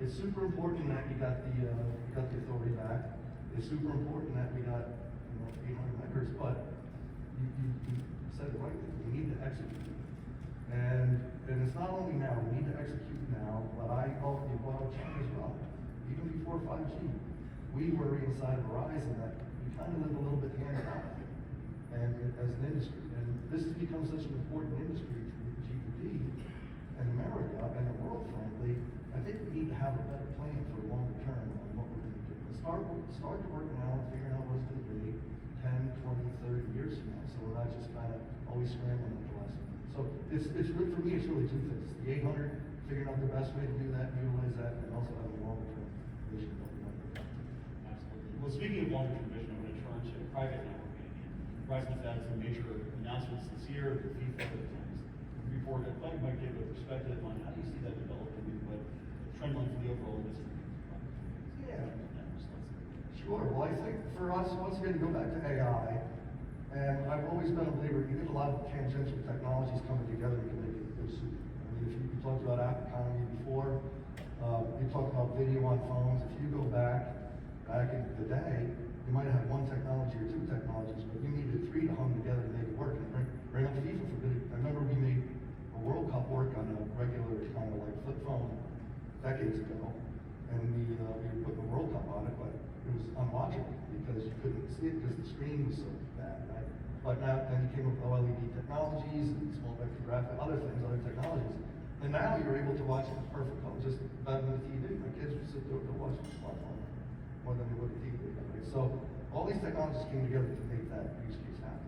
It's super important that you got the authority back. It's super important that we got 800 members, but you said it rightly. We need to execute. And it's not only now, we need to execute now, but I call it the bottom chain as well. Even before 5G, we were inside of Verizon that we kind of live a little bit hand in hand, and as an industry. And this has become such an important industry to GDP in America and the world, frankly. I think we need to have a better plan for longer term on what we're going to do. Start to work now and figuring out what it's going to be 10, 20, 30 years from now, so we're not just kind of always scrambling at the last minute. So it's really, for me, it's really two things. The 800, figuring out the best way to do that, utilize that, and also having a longer term vision. Absolutely. Well, speaking of longer term vision, I'm going to turn to private networking. Verizon's had some major announcements this year, the FIFA report. I thought you might give a perspective on how do you see that developing, but trend line for the overall industry. Yeah. Sure. Well, I think for us, once again, to go back to AI, and I've always been a believer, you get a lot of tangential technologies coming together to make it go super. I mean, if you talked about app economy before, you talked about video on phones. If you go back in the day, you might have one technology or two technologies, but you needed three to hum together to make it work. And bring up FIFA for video. I remember we made a World Cup work on a regular kind of like flip phone decades ago, and we were putting the World Cup on it, but it was unwatchable because you couldn't see it because the screen was so bad, right? But now, then you came up with OLED technologies and small vector graphic, other things, other technologies. And now you're able to watch it in perfect color, just better than the TV. My kids would sit there and watch the smartphone more than they would a TV, right? So all these technologies came together to make that use case happen.